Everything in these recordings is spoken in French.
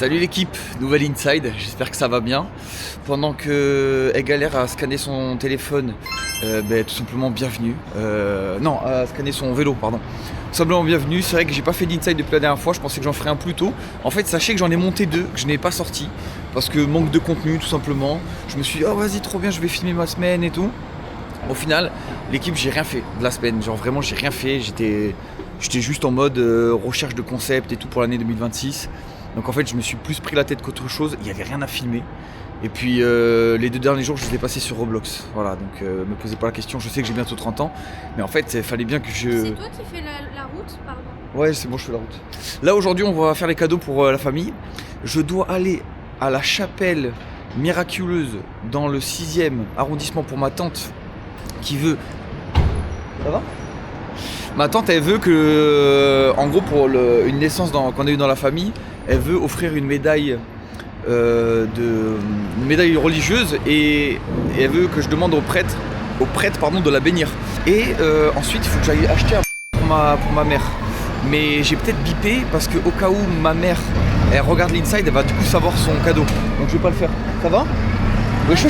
Salut l'équipe, nouvelle Inside, j'espère que ça va bien. Pendant qu'elle galère à scanner son téléphone, tout simplement bienvenue. Non, à scanner son vélo, pardon. Tout simplement bienvenue, c'est vrai que j'ai pas fait d'Inside depuis la dernière fois, je pensais que j'en ferais un plus tôt. En fait, sachez que j'en ai monté deux, que je n'ai pas sorti. Parce que manque de contenu, tout simplement. Je me suis dit, oh vas-y, trop bien, je vais filmer ma semaine et tout. Au final, l'équipe, j'ai rien fait de la semaine. Genre vraiment, j'ai rien fait. J'étais juste en mode recherche de concept et tout pour l'année 2026. Donc en fait, je me suis plus pris la tête qu'autre chose. Il n'y avait rien à filmer. Et puis les 2 derniers jours, je les ai passés sur Roblox. Voilà, donc me posez pas la question. Je sais que j'ai bientôt 30 ans. Mais en fait, il fallait bien que je... C'est toi qui fais la route, pardon? Ouais, c'est bon, je fais la route. Là, aujourd'hui, on va faire les cadeaux pour la famille. Je dois aller à la chapelle miraculeuse dans le 6e arrondissement pour ma tante qui veut... Ça va? Ma tante, elle veut que, en gros, pour une naissance qu'on a eu dans la famille, elle veut offrir une médaille, une médaille religieuse et elle veut que je demande au prêtre de la bénir. Et ensuite, il faut que j'aille acheter un pour ma mère. Mais j'ai peut-être bipé parce qu'au cas où ma mère, elle regarde l'Inside, elle va du coup savoir son cadeau. Donc je vais pas le faire. Ça va? Oui, chaud.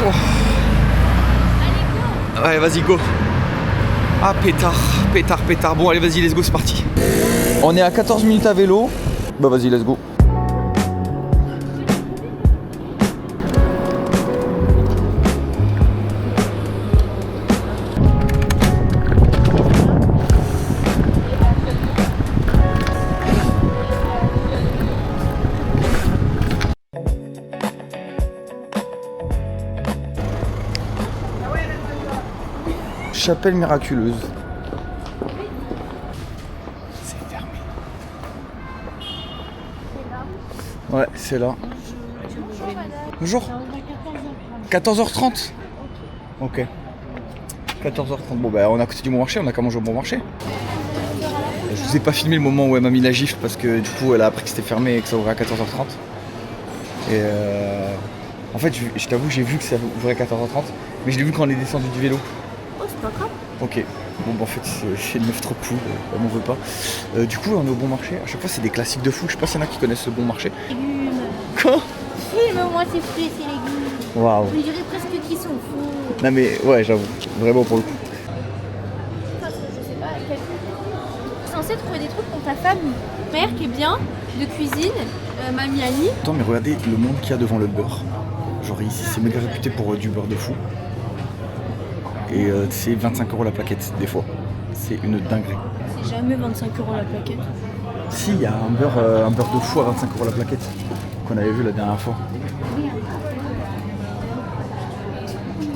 Oh. Ouais, vas-y, go. Ah, pétard. Bon, allez, vas-y, let's go, c'est parti. On est à 14 minutes à vélo. Bah, vas-y, let's go. Chapelle miraculeuse. C'est fermé. Ouais, c'est là. Bonjour. 14h30. Ok. 14h30. Bon bah on est à côté du bon marché, on a qu'à manger au bon marché. Je vous ai pas filmé le moment où elle m'a mis la gifle parce que du coup elle a appris que c'était fermé et que ça ouvrait à 14h30. Et en fait je t'avoue j'ai vu que ça ouvrait à 14h30, mais je l'ai vu quand on est descendu du vélo. Ok, bon bah en fait c'est une meuf trop cool, elle m'en veut pas. Du coup on est au bon marché, à chaque fois c'est des classiques de fou, je sais pas s'il y en a qui connaissent le bon marché. Légumes. Quoi? Si, mais moi c'est fruits et c'est légumes. Waouh. Je dirais presque qu'ils sont fous. Non mais ouais j'avoue, vraiment pour le coup. Parce que je sais pas, tu es censé trouver des trucs pour ta famille. Mère qui est bien, de cuisine, mamie Annie. Attends mais regardez le monde qu'il y a devant le beurre. Genre ici c'est méga réputé pour du beurre de fou. Et c'est 25 € la plaquette des fois. C'est une dinguerie. C'est jamais 25 € la plaquette. Si, il y a un beurre de fou à 25 € la plaquette. Qu'on avait vu la dernière fois.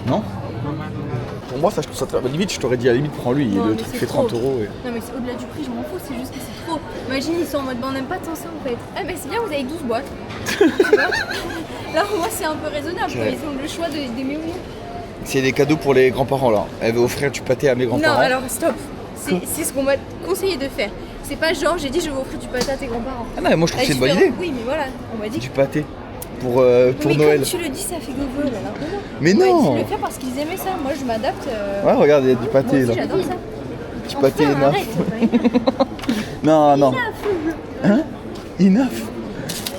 Non? Pour moi ça je trouve ça très... Limite je t'aurais dit à la limite prends-lui, Non, le mais truc c'est fait 30 €. trop. Non mais c'est au-delà du prix, je m'en fous, c'est juste que c'est trop. Imagine ils sont en mode on n'aime pas tant ça en fait. Ah mais c'est bien, vous avez 12 boîtes. Tu vois. Là au moins c'est un peu raisonnable, Ouais. ils ont le choix d'aimer ou non. C'est des cadeaux pour les grands-parents là. Elle veut offrir du pâté à mes grands-parents. Non, alors stop. C'est ce qu'on m'a conseillé de faire. C'est pas genre j'ai dit je vais offrir du pâté à tes grands-parents. Ah non mais moi je trouve que c'est une bonne idée. Oui mais voilà, on m'a dit. Du pâté pour Mais Noël. comme tu le dis, ça fait gobel alors. Mais On m'a non. dit de le faire parce qu'ils aimaient ça. Moi je m'adapte. Ouais regarde il y a du Moi pâté aussi là. j'adore ça. Du Enfin, pâté enough. arrête. Non. Enough. Hein? Enough.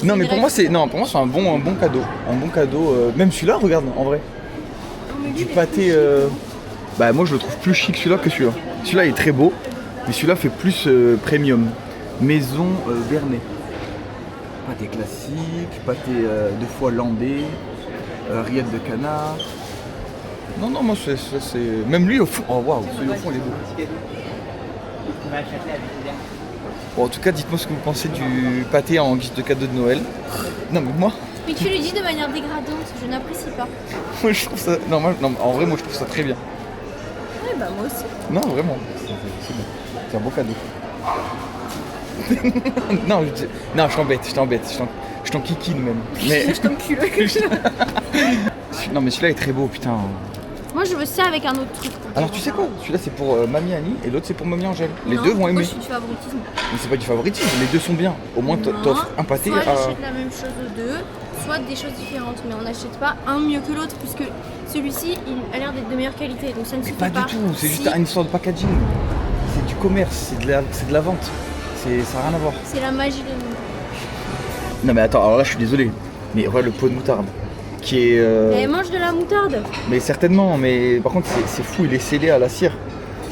Non mais pour direct. moi c'est un bon cadeau. Un bon cadeau. Même celui-là regarde en vrai. Non, mais lui, Du il est pâté. Bah moi je le trouve plus chic celui-là que celui-là. Celui-là est très beau. Mais celui-là fait plus premium. Maison Vernet. Pâté classique, pâté de foie landais, rillettes de canard. Non, moi c'est. Même lui au fond. Oh waouh, celui au fond il est beau. Bon, en tout cas, dites-moi ce que vous pensez du pâté en guise de cadeau de Noël. Non, mais moi, Mais tu le dis de manière dégradante, je n'apprécie pas. moi je trouve ça. Non, en vrai, moi je trouve ça très bien. Ouais, bah moi aussi. Non, vraiment, c'est bien. C'est un beau cadeau. Non, je t'embête, je t'en kikine même. Mais... Je t'encule. Non, mais celui-là est très beau, putain. Moi je veux ça avec un autre truc. Alors, tu sais quoi? Celui-là c'est pour Mamie Annie et l'autre c'est pour Mamie Angèle. Les Non, deux vont moi, aimer. je suis du favoritisme. Mais c'est pas du favoritisme, les deux sont bien. Au moins, Non, t'offres un pâté soit à. j'achète la même chose aux deux, soit des choses différentes. Mais on n'achète pas un mieux que l'autre, puisque celui-ci il a l'air d'être de meilleure qualité. Donc ça ne Mais suffit pas pas. du tout, c'est juste Si, une histoire de packaging. C'est du commerce, c'est de la vente. Ça n'a rien à voir. c'est la magie de nous. Non mais attends, alors là je suis désolé, mais regarde le pot de moutarde qui est... Elle mange de la moutarde. Mais certainement, mais par contre c'est fou, il est scellé à la cire.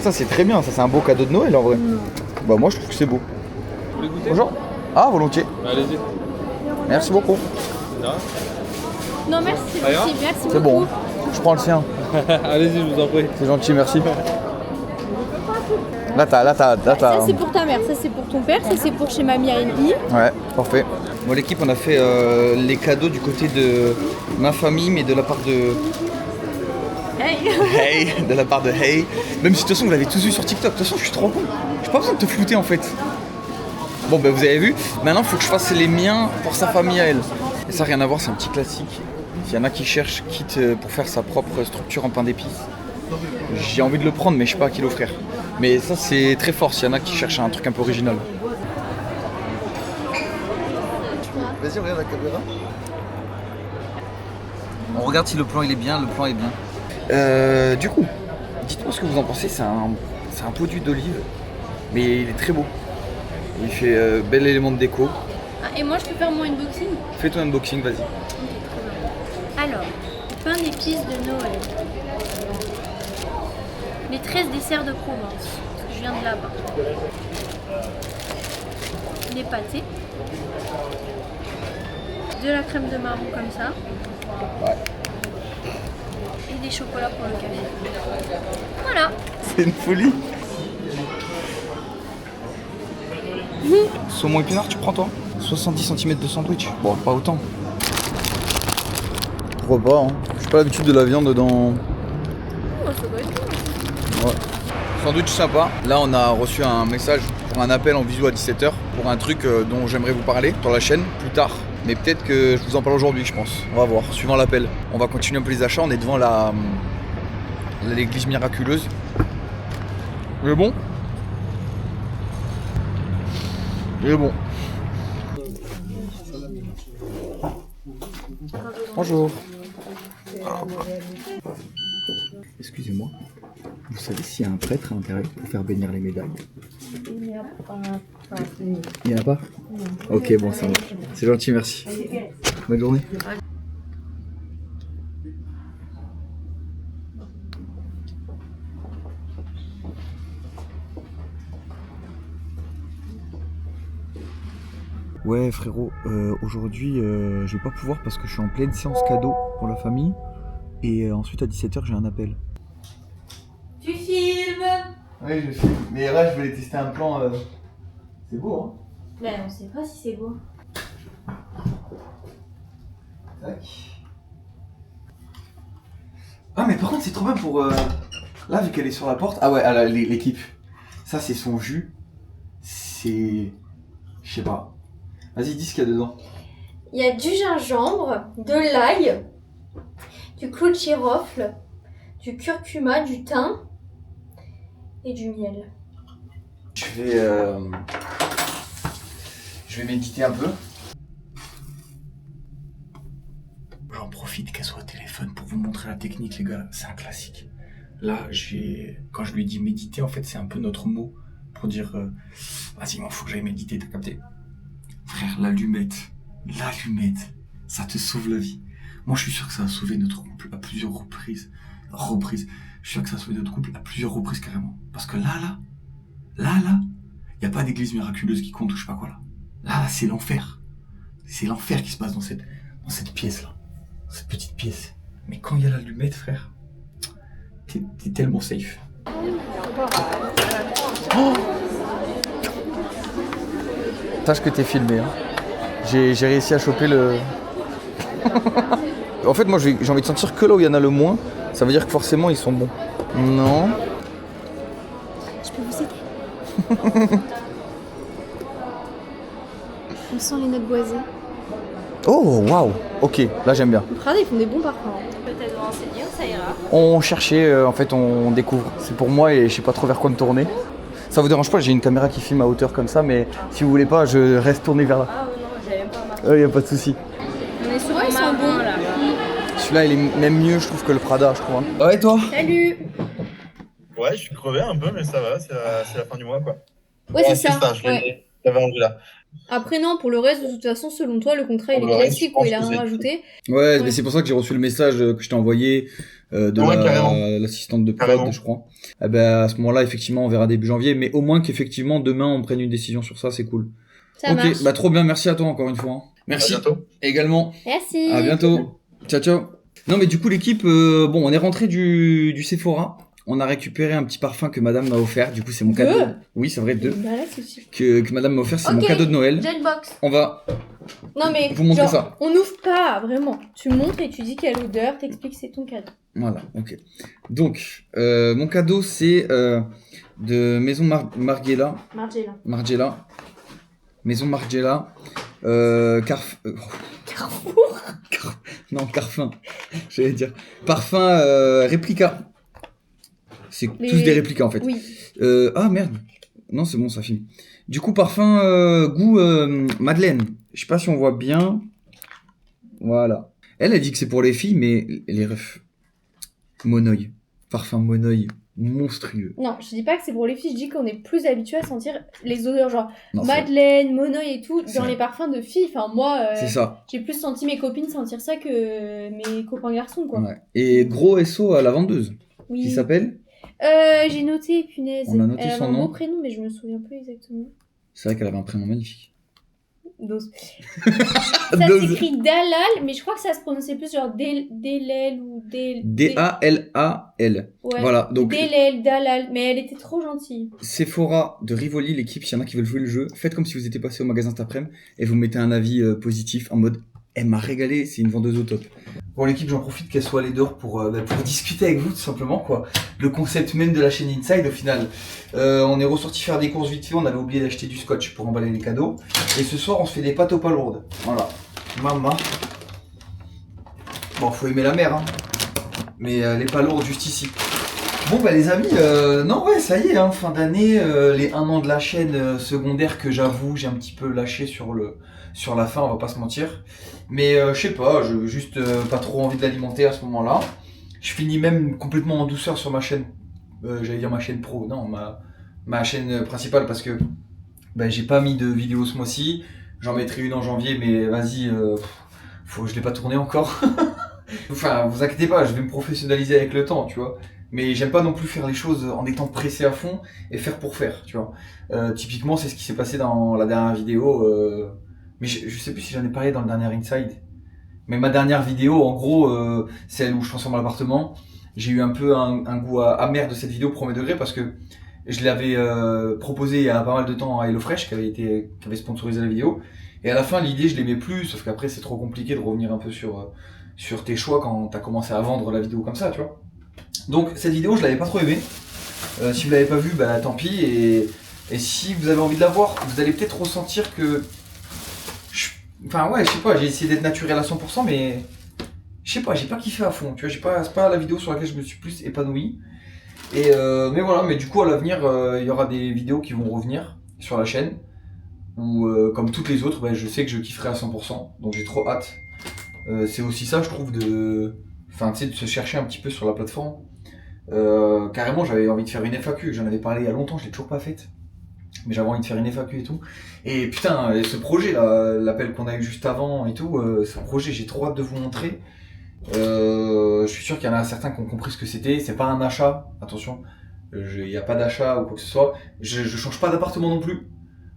Ça c'est très bien, ça c'est un beau cadeau de Noël en vrai. Non. Bah moi je trouve que c'est beau. Vous voulez goûter? Bonjour. Ah volontiers. Allez-y. Merci beaucoup. Non merci, Ça ira merci C'est beaucoup. bon, je prends le sien. Allez-y, je vous en prie. C'est gentil, merci. Là Ça t'as... c'est pour ta mère, ça c'est pour ton père, ça c'est pour chez mamie Annie. Ouais, parfait. Bon l'équipe on a fait les cadeaux du côté de ma famille mais de la part de... Hey. Hey, de la part de Hey. Même si de toute façon vous l'avez tous vu sur TikTok, de toute façon je suis trop con. J'ai pas besoin de te flouter en fait. Bon bah vous avez vu, maintenant il faut que je fasse les miens pour sa famille à elle. Et ça rien à voir, c'est un petit classique. S'il y en a qui cherchent quitte pour faire sa propre structure en pain d'épices, j'ai envie de le prendre mais je sais pas à qui l'offrir. Mais ça c'est très fort s'il y en a qui cherchent un truc un peu original. Vas-y regarde la caméra. On regarde si le plan il est bien, le plan est bien. Du coup, dites-moi ce que vous en pensez, c'est un pot d'huile d'olive, mais il est très beau. Il fait bel élément de déco. Ah, et moi je peux faire mon unboxing. Fais ton unboxing, vas-y. Alors, pain d'épices de Noël. Les 13 desserts de Provence. Parce que je viens de là-bas. Les pâtés. De la crème de marron comme ça. Ouais. Et des chocolats pour le café. Voilà. C'est une folie. Saumon épinard, tu prends toi 70 cm de sandwich. Bon, pas autant. Pourquoi pas, hein. J'ai pas l'habitude de la viande dans... Oh, ça doit être bon. Ouais. Sandwich sympa. Là, on a reçu un message pour un appel en visio à 17h pour un truc dont j'aimerais vous parler sur la chaîne plus tard. Mais peut-être que je vous en parle aujourd'hui, je pense. On va voir, suivant l'appel. On va continuer un peu les achats. On est devant l'église miraculeuse. Il est bon? Il est bon. Bonjour. Excusez-moi. Vous savez s'il y a un prêtre à l'intérieur pour faire bénir les médailles? Il n'y en a pas? Non. Ok, bon, ça marche. C'est gentil, merci. Bonne journée. Ouais frérot, aujourd'hui je vais pas pouvoir parce que je suis en pleine séance cadeau pour la famille et ensuite à 17h j'ai un appel. Tu filmes? Oui je filme, mais là je voulais tester un plan, c'est beau hein. Ben on sait pas si c'est beau. Tac. Ah mais par contre c'est trop bien pour... Là vu qu'elle est sur la porte, ah ouais l'équipe, ça c'est son jus, c'est... Je sais pas. Vas-y, dis ce qu'il y a dedans. Il y a du gingembre, de l'ail, du clou de girofle, du curcuma, du thym et du miel. Je vais méditer un peu. J'en profite qu'elle soit au téléphone pour vous montrer la technique, les gars. C'est un classique. Là, quand je lui dis méditer, en fait, c'est un peu notre mot pour dire vas-y, il faut que j'aille méditer, t'as capté? Frère, l'allumette, ça te sauve la vie. Moi, je suis sûr que ça a sauvé notre couple à plusieurs reprises. Je suis sûr que ça a sauvé notre couple à plusieurs reprises carrément. Parce que là, il n'y a pas d'église miraculeuse qui compte ou je sais pas quoi là. Là, c'est l'enfer. C'est l'enfer qui se passe dans cette pièce-là. Cette petite pièce. Mais quand il y a l'allumette, frère, t'es tellement safe. Oh, sache que t'es filmé. Hein. J'ai réussi à choper le... En fait, moi, j'ai envie de sentir que là où il y en a le moins. Ça veut dire que forcément, ils sont bons. Non. Je peux vous aider? On sent les notes boisées. Oh, waouh. Ok, là, j'aime bien. Prada, ils font des bons parfums. Peut-être renseigner, ça ira. On cherchait, en fait, on découvre. C'est pour moi et je sais pas trop vers quoi me tourner. Ça vous dérange pas, j'ai une caméra qui filme à hauteur comme ça, mais si vous voulez pas, je reste tourné vers là. Ah non, j'avais même pas remarqué. Y a pas de souci. On est sur un marron là. Celui-là, il est même mieux, je trouve, que le Prada, je trouve. Hein. Ouais, toi? Salut. Ouais, je suis crevé un peu, mais ça va, c'est la fin du mois quoi. Ouais, c'est ça. Je l'avais enlevé là. Après, non, pour le reste, de toute façon, selon toi, le contrat, il Pour est le reste, classique, je quoi. pense Il a que rien c'est- rajouté. Ouais, Ouais. mais c'est pour ça que j'ai reçu le message que je t'ai envoyé de Ouais, carrément. l'assistante de prod, Carrément. je crois. Eh ben, à ce moment-là, effectivement, on verra début janvier, mais au moins qu'effectivement, demain, on prenne une décision sur ça, c'est cool. Ça Ok, marche. bah trop bien, merci à toi encore une fois. hein. Merci À bientôt. également. Merci. À bientôt. Ciao, ciao. Non, mais du coup, l'équipe, bon, on est rentré du Sephora. On a récupéré un petit parfum que madame m'a offert. Du coup, c'est mon Deux cadeau. Oui, c'est vrai, deux. Bah là, c'est sûr. Que madame m'a offert, c'est mon Ok. cadeau de Noël. Jetbox. On va Non, mais vous montrer genre, ça. on n'ouvre pas, vraiment. Tu montres et tu dis quelle odeur, t'expliques que c'est ton cadeau. Voilà, ok. Donc, mon cadeau, c'est de Maison Margiela. Margiela. Maison Margiela. Carrefour. Non, Carfin. J'allais dire. Parfum réplica. C'est Les- tous des réplicas en fait. Oui. Ah merde. Non, c'est bon, ça filme. Du coup, parfum goût Madeleine. Je sais pas si on voit bien. Voilà. Elle a dit que c'est pour les filles, mais les refs. Monoï. Parfum Monoï. Monstrueux. Non, je dis pas que c'est pour les filles, je dis qu'on est plus habitué à sentir les odeurs, genre Non, c'est- Madeleine, Monoï et tout, C'est dans vrai. les parfums de filles. Enfin, moi, c'est ça. j'ai plus senti mes copines sentir ça que mes copains garçons, quoi. Ouais. Et gros SO à la vendeuse. Oui. Qui s'appelle J'ai noté, punaise. On a noté Elle son avait un nom. beau prénom, mais je me souviens plus exactement. C'est vrai qu'elle avait un prénom magnifique. Dose. Ça Dose. s'écrit Dalal, mais je crois que ça se prononçait plus genre Delel ou D-A-L-A-L. Ouais. Voilà, donc Delel, Dalal, mais elle était trop gentille. Sephora de Rivoli, l'équipe, s'il y en a qui veulent jouer le jeu, faites comme si vous étiez passé au magasin cet après-midi et vous mettez un avis positif en mode elle m'a régalé, c'est une vendeuse au top. Bon, l'équipe, j'en profite qu'elle soit allée dehors pour discuter avec vous tout simplement, quoi. Le concept même de la chaîne Inside, au final. On est ressorti faire des courses vite fait, on avait oublié d'acheter du scotch pour emballer les cadeaux. Et ce soir, on se fait des pâtes aux pas lourdes. Voilà. Maman. Bon, faut aimer la mer, hein. Mais elle est pas lourde juste ici. Bon bah les amis, non ouais ça y est, hein, fin d'année, les 1 an de la chaîne secondaire que j'avoue j'ai un petit peu lâché sur la fin, on va pas se mentir. Mais je sais pas, je juste pas trop envie de l'alimenter à ce moment-là. Je finis même complètement en douceur sur ma chaîne, j'allais dire ma chaîne pro, non ma chaîne principale parce que bah, j'ai pas mis de vidéo ce mois-ci. J'en mettrai une en janvier mais vas-y, je l'ai pas tourné encore. Enfin vous inquiétez pas, je vais me professionnaliser avec le temps, tu vois. Mais j'aime pas non plus faire les choses en étant pressé à fond et faire pour faire, tu vois. Typiquement, c'est ce qui s'est passé dans la dernière vidéo. Mais je sais plus si j'en ai parlé dans le dernier Inside. Mais ma dernière vidéo, en gros, celle où je transforme l'appartement, j'ai eu un peu un goût amer de cette vidéo premier degré parce que je l'avais proposé il y a pas mal de temps à HelloFresh qui avait sponsorisé la vidéo. Et à la fin, l'idée, je l'aimais plus, sauf qu'après, c'est trop compliqué de revenir un peu sur tes choix quand t'as commencé à vendre la vidéo comme ça, tu vois. Donc cette vidéo je l'avais pas trop aimée. Si vous l'avez pas vue, bah tant pis. Et si vous avez envie de la voir, vous allez peut-être ressentir que. Enfin ouais, je sais pas, j'ai essayé d'être naturel à 100%, mais je sais pas, j'ai pas kiffé à fond. Tu vois, c'est pas la vidéo sur laquelle je me suis plus épanoui. Et mais voilà, mais du coup à l'avenir, il y aura des vidéos qui vont revenir sur la chaîne. Où comme toutes les autres, bah, je sais que je kifferai à 100%. Donc j'ai trop hâte. C'est aussi ça, je trouve, enfin, tu sais, de se chercher un petit peu sur la plateforme. Carrément, j'avais envie de faire une FAQ. J'en avais parlé il y a longtemps, je l'ai toujours pas faite. Mais j'avais envie de faire une FAQ et tout. Et putain, ce projet là, l'appel qu'on a eu juste avant et tout, ce projet, j'ai trop hâte de vous montrer. Je suis sûr qu'il y en a certains qui ont compris ce que c'était. C'est pas un achat, attention. Il n'y a pas d'achat ou quoi que ce soit. Je change pas d'appartement non plus.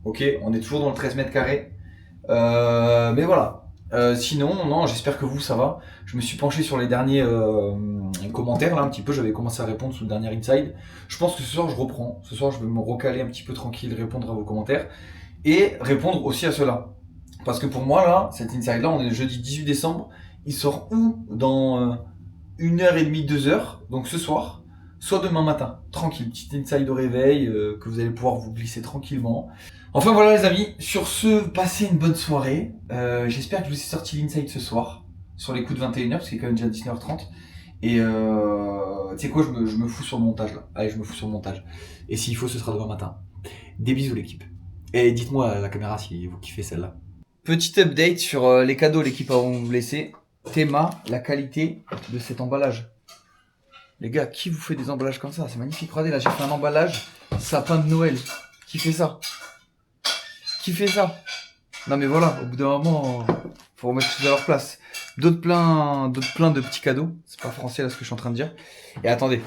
Ok, on est toujours dans le 13 mètres carrés. Mais voilà. Sinon, non, j'espère que vous, ça va. Je me suis penché sur les derniers commentaires, là, un petit peu. J'avais commencé à répondre sous le dernier Inside. Je pense que ce soir, je reprends. Ce soir, je vais me recaler un petit peu tranquille, répondre à vos commentaires. Et répondre aussi à ceux-là. Parce que pour moi, là, cet Inside-là, on est le jeudi 18 décembre. Il sort où dans 1h30, 2h. Donc ce soir, soit demain matin. Tranquille, petit Inside au réveil, que vous allez pouvoir vous glisser tranquillement. Enfin voilà les amis, sur ce, passez une bonne soirée. J'espère que je vous ai sorti l'Inside ce soir, sur les coups de 21h, parce qu'il est quand même déjà 19h30. Et tu sais quoi, je me fous sur le montage là. Allez, je me fous sur le montage. Et s'il faut, ce sera demain matin. Des bisous l'équipe. Et dites-moi à la caméra si vous kiffez celle-là. Petit update sur les cadeaux l'équipe a vous laissé. Théma, la qualité de cet emballage. Les gars, qui vous fait des emballages comme ça? C'est magnifique. Regardez là, j'ai fait un emballage sapin de Noël. Qui fait ça? Qui fait ça? Non mais voilà, au bout d'un moment, faut remettre tout à leur place. D'autres plein de petits cadeaux. C'est pas français là ce que je suis en train de dire. Et attendez,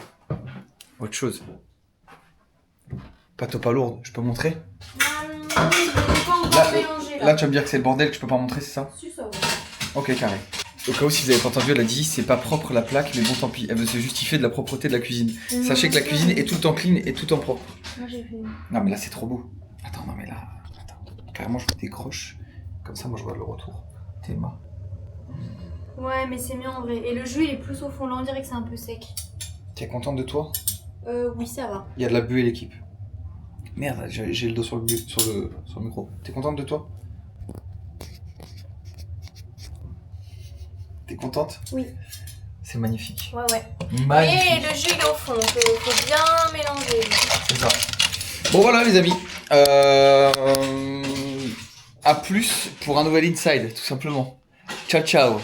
autre chose. Pas top à lourde, je peux montrer? Oui, je vais pas encore mélanger Là tu vas me dire que c'est le bordel que je peux pas montrer, c'est ça? Si, ça va. Ok, carré. Au cas où si vous avez pas entendu, elle a dit c'est pas propre la plaque, mais bon tant pis. Elle veut se justifier de la propreté de la cuisine. Sachez que la cuisine est tout le temps clean et tout le temps propre. Moi j'ai fait. Non mais là c'est trop beau. Attends, non mais là, attends. Carrément je vous décroche. Comme ça moi je vois le retour. Théma. Ouais, mais c'est mieux en vrai. Et le jus il est plus au fond, là on dirait que c'est un peu sec. T'es contente de toi? Oui, ça va. Il y a de la buée l'équipe. Merde, j'ai le dos sur le micro. T'es contente de toi? T'es contente? Oui. C'est magnifique. Ouais, ouais. Magnifique. Et le jus il est au fond, donc faut bien mélanger. C'est ça. Bon voilà les amis. À plus pour un nouvel Inside, tout simplement. Ciao ciao.